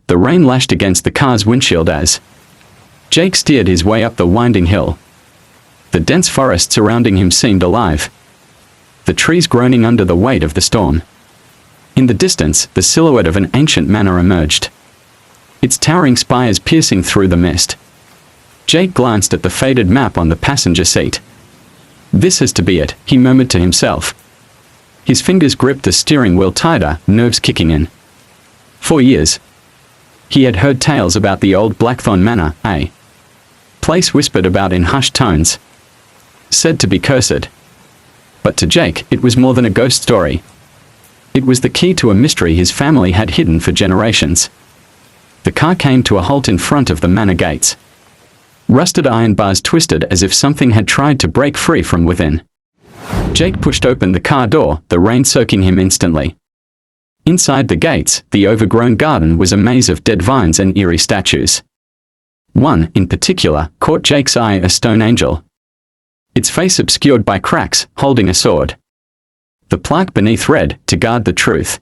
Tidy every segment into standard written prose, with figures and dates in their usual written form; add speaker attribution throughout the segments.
Speaker 1: The rain lashed against the car's windshield as Jake steered his way up the winding hill. The dense forest surrounding him seemed alive, the trees groaning under the weight of the storm. In the distance, the silhouette of an ancient manor emerged, its towering spires piercing through the mist. Jake glanced at the faded map on the passenger seat. "This has to be it," he murmured to himself. His fingers gripped the steering wheel tighter, nerves kicking in. For years, he had heard tales about the old Blackthorn Manor, a place whispered about in hushed tones, said to be cursed. But to Jake, it was more than a ghost story. It was the key to a mystery his family had hidden for generations. The car came to a halt in front of the manor gates. Rusted iron bars twisted as if something had tried to break free from within. Jake pushed open the car door, the rain soaking him instantly. Inside the gates, the overgrown garden was a maze of dead vines and eerie statues. One, in particular, caught Jake's eye, a stone angel, its face obscured by cracks, holding a sword. The plaque beneath read, "To guard the truth."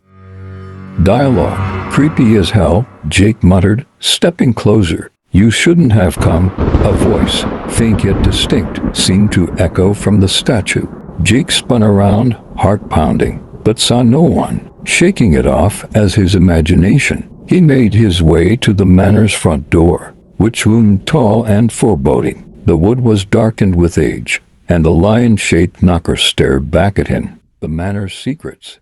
Speaker 2: Dialogue. Creepy as hell, Jake muttered, stepping closer. "You shouldn't have come." A voice, faint yet distinct, seemed to echo from the statue. Jake spun around, heart pounding, but saw no one. Shaking it off as his imagination, he made his way to the manor's front door, which loomed tall and foreboding. The wood was darkened with age, and the lion-shaped knocker stared back at him. The manor's secrets.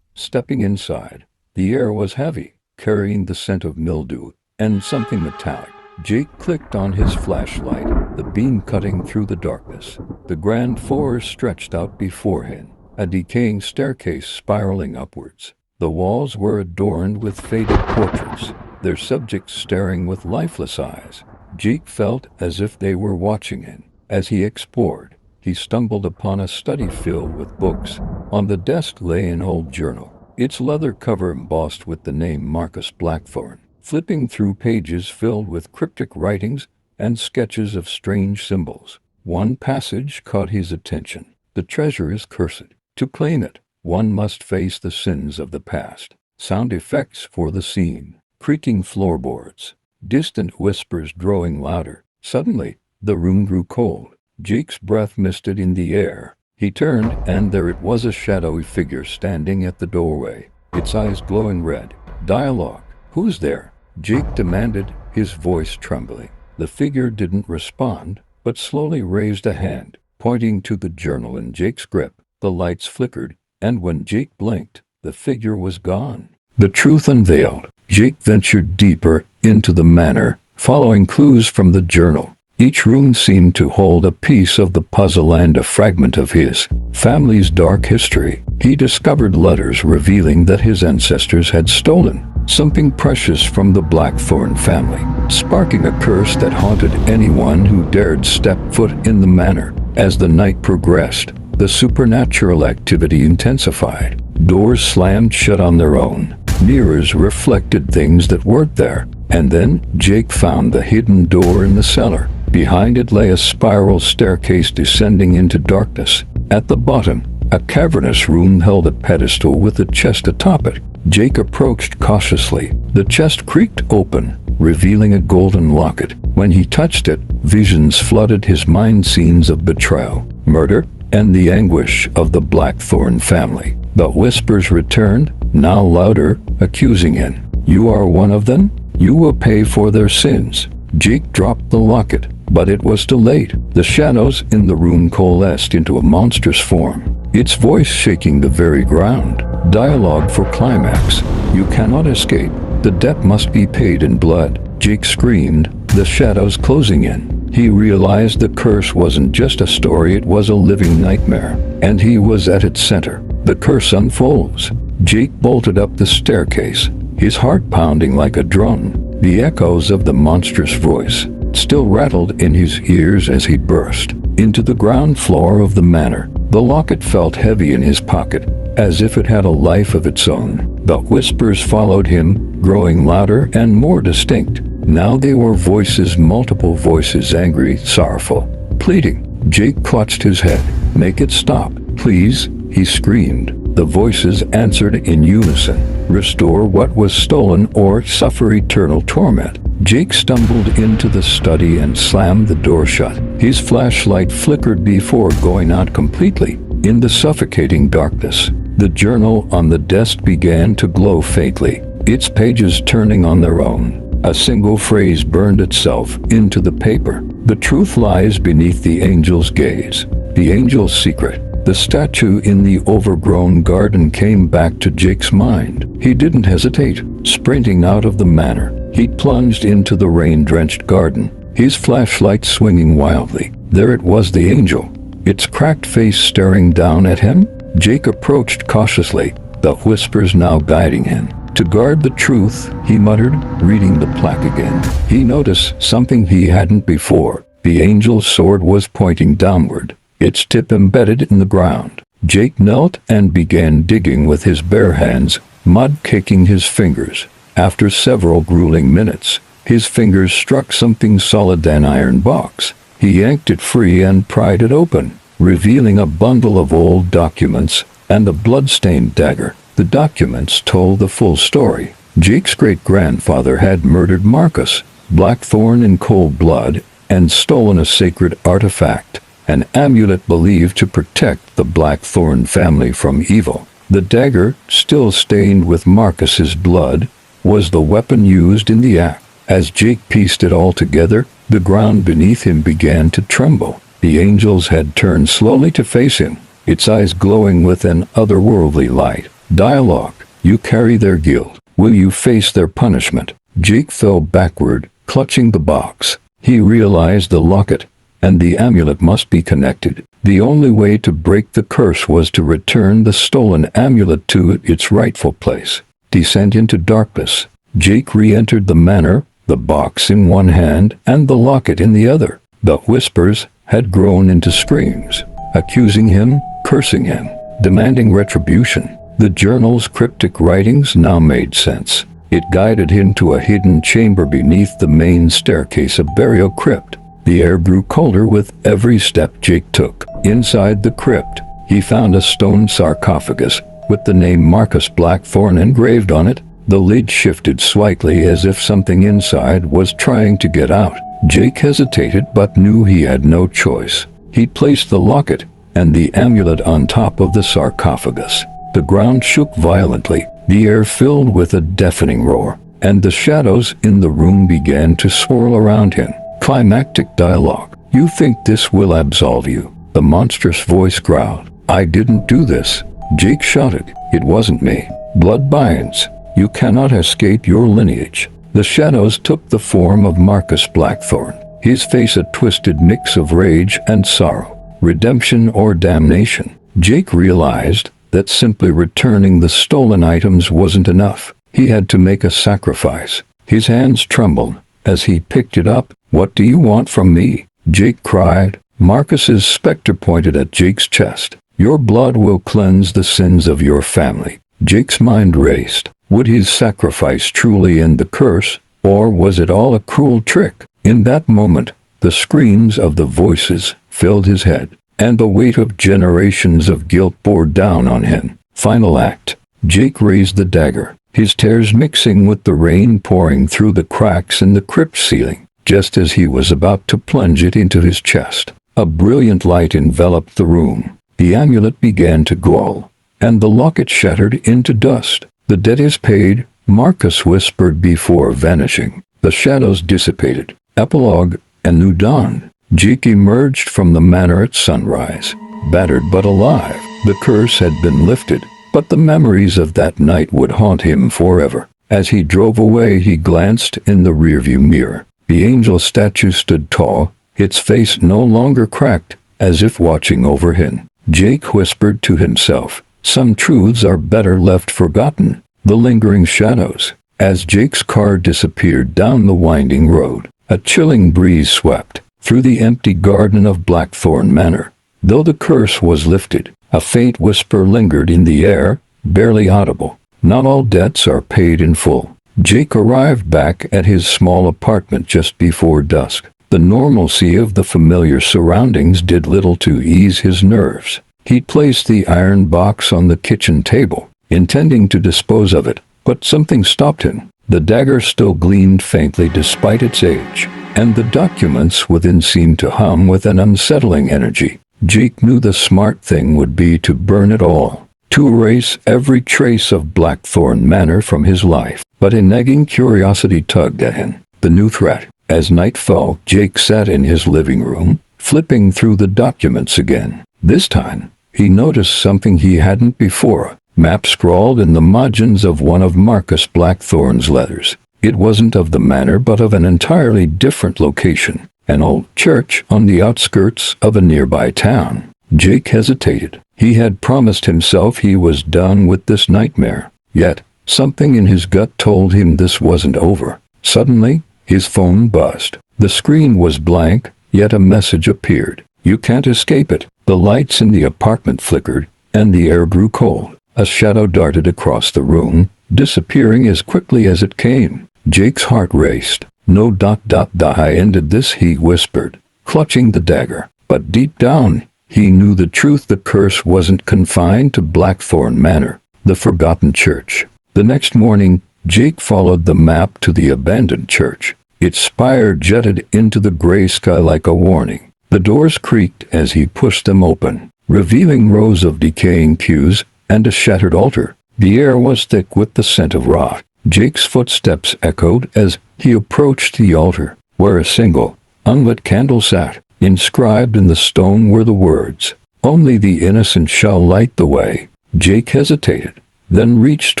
Speaker 2: Stepping inside, the air was heavy, carrying the scent of mildew and something metallic. Jake clicked on his flashlight, the beam cutting through the darkness. The grand forest stretched out before him, a decaying staircase spiraling upwards. The walls were adorned with faded portraits, their subjects staring with lifeless eyes. Jake felt as if they were watching him. As he explored, he stumbled upon a study filled with books. On the desk lay an old journal, its leather cover embossed with the name Marcus Blackthorn. Flipping through pages filled with cryptic writings and sketches of strange symbols, one passage caught his attention. "The treasure is cursed. To claim it, one must face the sins of the past." Sound effects for the scene. Creaking floorboards. Distant whispers growing louder. Suddenly, the room grew cold. Jake's breath misted in the air. He turned, and there it was, a shadowy figure standing at the doorway, its eyes glowing red. "Dialogue. Who's there?" Jake demanded, his voice trembling. The figure didn't respond, but slowly raised a hand, pointing to the journal in Jake's grip. The lights flickered, and when Jake blinked, the figure was gone. The truth unveiled. Jake ventured deeper into the manor, following clues from the journal. Each room seemed to hold a piece of the puzzle and a fragment of his family's dark history. He discovered letters revealing that his ancestors had stolen something precious from the Blackthorn family, sparking a curse that haunted anyone who dared step foot in the manor. As the night progressed, the supernatural activity intensified. Doors slammed shut on their own. Mirrors reflected things that weren't there. And then Jake found the hidden door in the cellar. Behind it lay a spiral staircase descending into darkness. At the bottom, a cavernous room held a pedestal with a chest atop it. Jake approached cautiously. The chest creaked open, revealing a golden locket. When he touched it, visions flooded his mind, scenes of betrayal, murder, and the anguish of the Blackthorn family. The whispers returned, now louder, accusing him. "You are one of them? You will pay for their sins." Jake dropped the locket, but it was too late. The shadows in the room coalesced into a monstrous form, its voice shaking the very ground. Dialogue for climax. "You cannot escape. The debt must be paid in blood." Jake screamed, the shadows closing in. He realized the curse wasn't just a story, it was a living nightmare, and he was at its center. The curse unfolds. Jake bolted up the staircase, his heart pounding like a drum. The echoes of the monstrous voice still rattled in his ears as he burst into the ground floor of the manor. The locket felt heavy in his pocket, as if it had a life of its own. The whispers followed him, growing louder and more distinct. Now they were voices, multiple voices, angry, sorrowful, pleading. Jake clutched his head. "Make it stop, please." he screamed. The voices answered in unison. Restore what was stolen or suffer eternal torment. Jake stumbled into the study and slammed the door shut. His flashlight flickered before going out completely. In the suffocating darkness, the journal on the desk began to glow faintly, its pages turning on their own. A single phrase burned itself into the paper. The truth lies beneath the angel's gaze. The angel's secret. The statue in the overgrown garden came back to Jake's mind. He didn't hesitate. Sprinting out of the manor, he plunged into the rain-drenched garden, his flashlight swinging wildly. There it was, the angel, its cracked face staring down at him. Jake approached cautiously, the whispers now guiding him. To guard the truth, he muttered, reading the plaque again. He noticed something he hadn't before. The angel's sword was pointing downward, its tip embedded in the ground. Jake knelt and began digging with his bare hands, mud caking his fingers. After several grueling minutes, his fingers struck something solid, an iron box. He yanked it free and pried it open, revealing a bundle of old documents and a blood-stained dagger. The documents told the full story. Jake's great-grandfather had murdered Marcus Blackthorne in cold blood and stolen a sacred artifact, an amulet believed to protect the Blackthorne family from evil. The dagger, still stained with Marcus's blood, was the weapon used in the act. As Jake pieced it all together, the ground beneath him began to tremble. The angel's head turned slowly to face him, its eyes glowing with an otherworldly light. Dialogue. You carry their guilt. Will you face their punishment? Jake fell backward, clutching the box. He realized the locket and the amulet must be connected. The only way to break the curse was to return the stolen amulet to its rightful place. Descent into darkness. Jake re-entered the manor, the box in one hand and the locket in the other. The whispers had grown into screams, accusing him, cursing him, demanding retribution. The journal's cryptic writings now made sense. It guided him to a hidden chamber beneath the main staircase, a burial crypt. The air grew colder with every step Jake took. Inside the crypt, he found a stone sarcophagus with the name Marcus Blackthorne engraved on it. The lid shifted slightly as if something inside was trying to get out. Jake hesitated but knew he had no choice. He placed the locket and the amulet on top of the sarcophagus. The ground shook violently, the air filled with a deafening roar, and the shadows in the room began to swirl around him. Climactic dialogue. You think this will absolve you? The monstrous voice growled. I didn't do this. Jake shouted. It wasn't me. Blood binds. You cannot escape your lineage. The shadows took the form of Marcus Blackthorne, his face a twisted mix of rage and sorrow, redemption or damnation. Jake realized that simply returning the stolen items wasn't enough. He had to make a sacrifice. His hands trembled as he picked it up. What do you want from me? Jake cried. Marcus's specter pointed at Jake's chest. Your blood will cleanse the sins of your family. Jake's mind raced. Would his sacrifice truly end the curse, or was it all a cruel trick? In that moment, the screams of the voices filled his head, and the weight of generations of guilt bore down on him. Final act. Jake raised the dagger, his tears mixing with the rain pouring through the cracks in the crypt ceiling. Just as he was about to plunge it into his chest, a brilliant light enveloped the room. The amulet began to glow, and the locket shattered into dust. The debt is paid, Marcus whispered before vanishing. The shadows dissipated. Epilogue. A new dawn. Jake emerged from the manor at sunrise, battered but alive. The curse had been lifted, but the memories of that night would haunt him forever. As he drove away, he glanced in the rearview mirror. The angel statue stood tall, its face no longer cracked, as if watching over him. Jake whispered to himself, some truths are better left forgotten. The lingering shadows. As Jake's car disappeared down the winding road, a chilling breeze swept through the empty garden of Blackthorne Manor. Though the curse was lifted, a faint whisper lingered in the air, barely audible. Not all debts are paid in full. Jake arrived back at his small apartment just before dusk. The normalcy of the familiar surroundings did little to ease his nerves. He placed the iron box on the kitchen table, intending to dispose of it, but something stopped him. The dagger still gleamed faintly despite its age, and the documents within seemed to hum with an unsettling energy. Jake knew the smart thing would be to burn it all, to erase every trace of Blackthorn Manor from his life. But a nagging curiosity tugged at him. The new threat. As night fell, Jake sat in his living room, flipping through the documents again. This time, he noticed something he hadn't before. Map scrawled in the margins of one of Marcus Blackthorn's letters. It wasn't of the manor but of an entirely different location. An old church on the outskirts of a nearby town. Jake hesitated. He had promised himself he was done with this nightmare. Yet, something in his gut told him this wasn't over. Suddenly, his phone buzzed. The screen was blank, yet a message appeared. "You can't escape it." The lights in the apartment flickered, and the air grew cold. A shadow darted across the room, disappearing as quickly as it came. Jake's heart raced. "No. I ended this," he whispered, clutching the dagger. But deep down, he knew the truth. The curse wasn't confined to Blackthorn Manor, the forgotten church. The next morning, Jake followed the map to the abandoned church. Its spire jutted into the gray sky like a warning. The doors creaked as he pushed them open, revealing rows of decaying pews and a shattered altar. The air was thick with the scent of rot. Jake's footsteps echoed as he approached the altar, where a single, unlit candle sat. Inscribed in the stone were the words, "Only the innocent shall light the way." Jake hesitated, then reached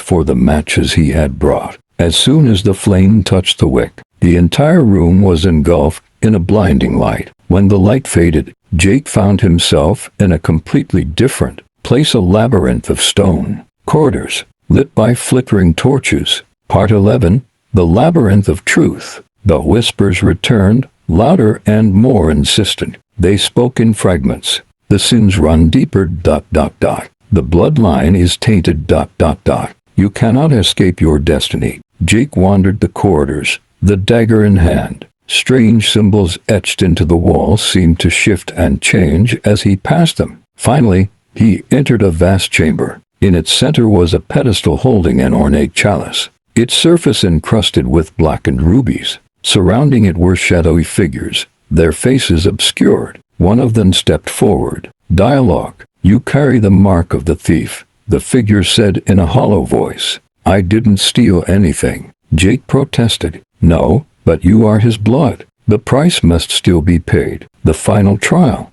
Speaker 2: for the matches he had brought. As soon as the flame touched the wick, the entire room was engulfed in a blinding light. When the light faded, Jake found himself in a completely different place, a labyrinth of stone corridors, lit by flickering torches. Part 11, The Labyrinth of Truth. The whispers returned, louder and more insistent. They spoke in fragments. "The sins run deeper. The bloodline is tainted. You cannot escape your destiny." Jake wandered the corridors, the dagger in hand. Strange symbols etched into the walls seemed to shift and change as he passed them. Finally, he entered a vast chamber. In its center was a pedestal holding an ornate chalice, its surface encrusted with blackened rubies. Surrounding it were shadowy figures, their faces obscured. One of them stepped forward. "Dialogue. You carry the mark of the thief," the figure said in a hollow voice. "I didn't steal anything." Jake protested. "No, but you are his blood. The price must still be paid." The final trial.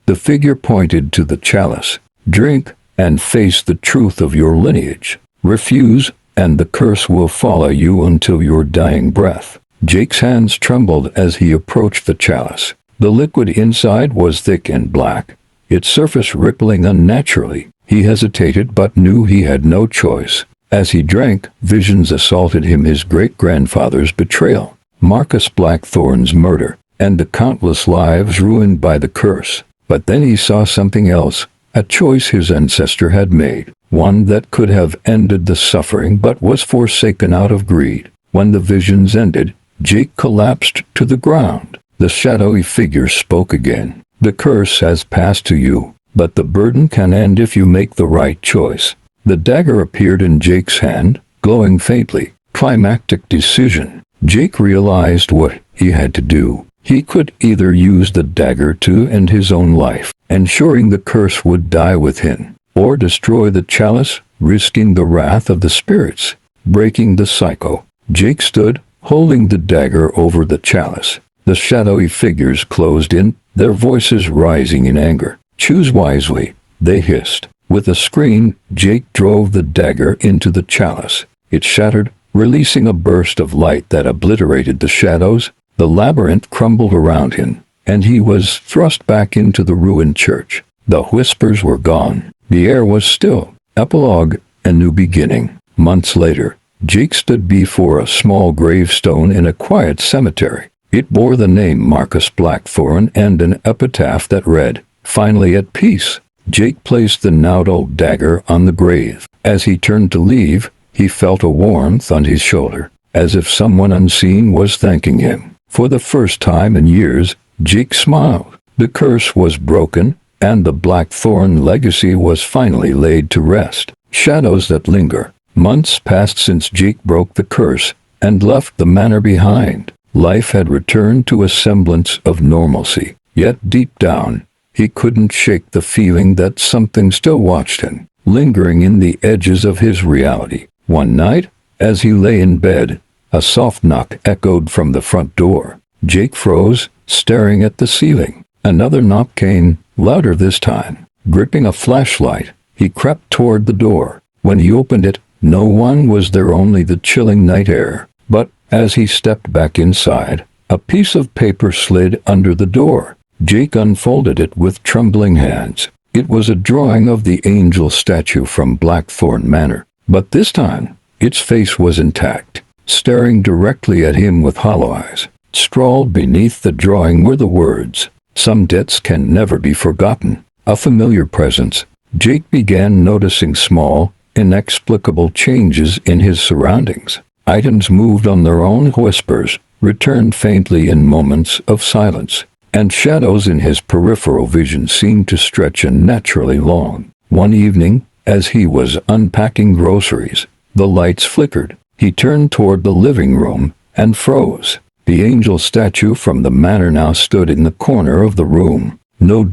Speaker 2: The figure pointed to the chalice. "Drink, and face the truth of your lineage. Refuse, and the curse will follow you until your dying breath." Jake's hands trembled as he approached the chalice. The liquid inside was thick and black, its surface rippling unnaturally. He hesitated but knew he had no choice. As he drank, visions assaulted him: his great-grandfather's betrayal, Marcus Blackthorn's murder, and the countless lives ruined by the curse. But then he saw something else, a choice his ancestor had made, one that could have ended the suffering but was forsaken out of greed. When the visions ended, Jake collapsed to the ground. The shadowy figure spoke again. "The curse has passed to you, but the burden can end if you make the right choice." The dagger appeared in Jake's hand, glowing faintly. Climactic decision. Jake realized what he had to do. He could either use the dagger to end his own life, ensuring the curse would die with him, or destroy the chalice, risking the wrath of the spirits, breaking the cycle. Jake stood, holding the dagger over the chalice. The shadowy figures closed in, their voices rising in anger. "Choose wisely," they hissed. With a scream, Jake drove the dagger into the chalice. It shattered, releasing a burst of light that obliterated the shadows. The labyrinth crumbled around him, and he was thrust back into the ruined church. The whispers were gone. The air was still. Epilogue, a new beginning. Months later, Jake stood before a small gravestone in a quiet cemetery. It bore the name Marcus Blackthorn and an epitaph that read, "Finally at peace." Jake placed the now-dull dagger on the grave. As he turned to leave, he felt a warmth on his shoulder, as if someone unseen was thanking him. For the first time in years, Jake smiled. The curse was broken, and the Blackthorn legacy was finally laid to rest. Shadows that linger. Months passed since Jake broke the curse and left the manor behind. Life had returned to a semblance of normalcy, yet deep down, he couldn't shake the feeling that something still watched him, lingering in the edges of his reality. One night, as he lay in bed, a soft knock echoed from the front door. Jake froze, staring at the ceiling. Another knock came, louder this time. Gripping a flashlight, he crept toward the door. When he opened it, no one was there, only the chilling night air. But as he stepped back inside, a piece of paper slid under the door. Jake unfolded it with trembling hands. It was a drawing of the angel statue from Blackthorn Manor. But this time, its face was intact, staring directly at him with hollow eyes. Scrawled beneath the drawing were the words, "Some debts can never be forgotten." A familiar presence. Jake began noticing small, inexplicable changes in his surroundings. Items moved on their own, whispers returned faintly in moments of silence, and shadows in his peripheral vision seemed to stretch unnaturally long. One evening, as he was unpacking groceries, the lights flickered. He turned toward the living room and froze. The angel statue from the manor now stood in the corner of the room. "No,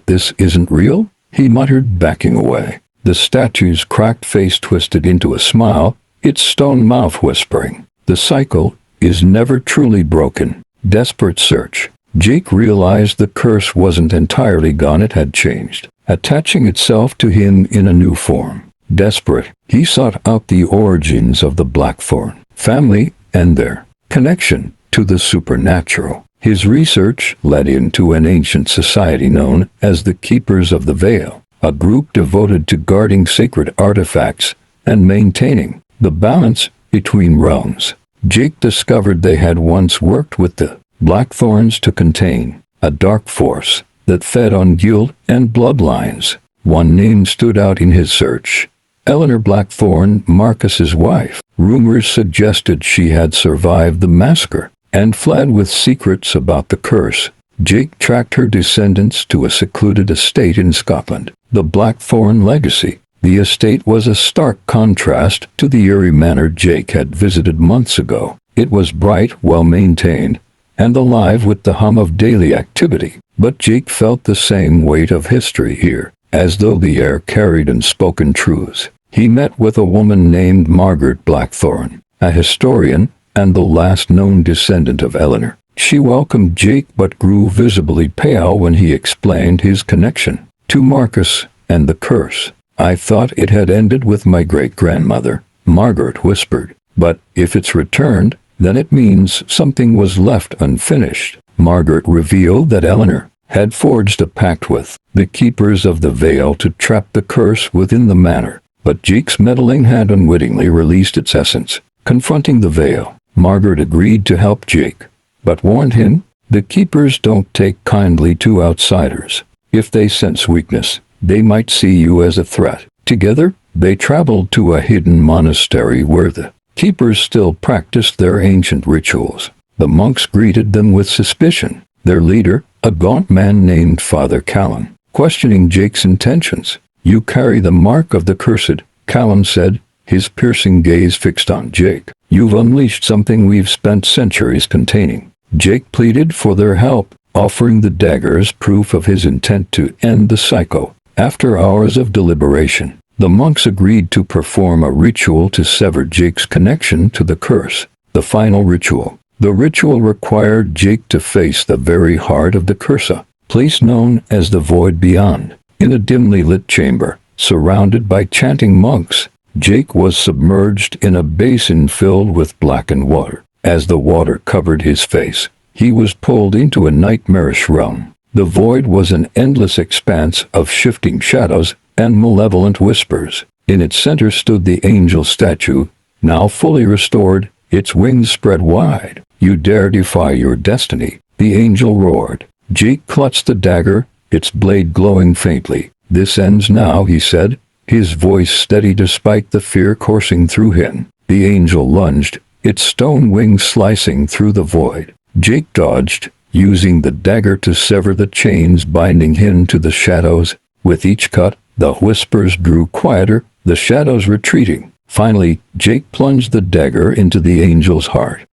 Speaker 2: this isn't real," he muttered, backing away. The statue's cracked face twisted into a smile, its stone mouth whispering, "The cycle is never truly broken." Desperate search. Jake realized the curse wasn't entirely gone, it had changed, attaching itself to him in a new form. Desperate, he sought out the origins of the Blackthorn family and their connection to the supernatural. His research led him to an ancient society known as the Keepers of the Veil, a group devoted to guarding sacred artifacts and maintaining the balance between realms. Jake discovered they had once worked with the Blackthorns to contain a dark force that fed on guilt and bloodlines. One name stood out in his search: Eleanor Blackthorn, Marcus's wife. Rumors suggested she had survived the massacre and fled with secrets about the curse. Jake tracked her descendants to a secluded estate in Scotland. The Blackthorn legacy. The estate was a stark contrast to the Eerie manor Jake had visited months ago. It was bright, well-maintained, and alive with the hum of daily activity. But Jake felt the same weight of history here, as though the air carried unspoken truths. He met with a woman named Margaret Blackthorn, a historian and the last known descendant of Eleanor. She welcomed Jake but grew visibly pale when he explained his connection to Marcus and the curse. "I thought it had ended with my great-grandmother," Margaret whispered. "But if it's returned, then it means something was left unfinished." Margaret revealed that Eleanor had forged a pact with the Keepers of the Veil to trap the curse within the manor. But Jake's meddling had unwittingly released its essence. Confronting the Veil, Margaret agreed to help Jake, but warned him, "The Keepers don't take kindly to outsiders. If they sense weakness, they might see you as a threat." Together, they traveled to a hidden monastery where the Keepers still practiced their ancient rituals. The monks greeted them with suspicion. Their leader, a gaunt man named Father Callan, questioning Jake's intentions. "You carry the mark of the cursed," Callan said, his piercing gaze fixed on Jake. "You've unleashed something we've spent centuries containing." Jake pleaded for their help, offering the dagger as proof of his intent to end the cycle. After hours of deliberation, the monks agreed to perform a ritual to sever Jake's connection to the curse. The final ritual. The ritual required Jake to face the very heart of the curse, a place known as the Void Beyond. In a dimly lit chamber, surrounded by chanting monks, Jake was submerged in a basin filled with blackened water. As the water covered his face, he was pulled into a nightmarish realm. The void was an endless expanse of shifting shadows and malevolent whispers. In its center stood the angel statue, now fully restored, its wings spread wide. "You dare defy your destiny," the angel roared. Jake clutched the dagger, its blade glowing faintly. "This ends now," he said, his voice steady despite the fear coursing through him. The angel lunged, its stone wings slicing through the void. Jake dodged, using the dagger to sever the chains binding him to the shadows. With each cut, the whispers grew quieter, the shadows retreating. Finally, Jake plunged the dagger into the angel's heart.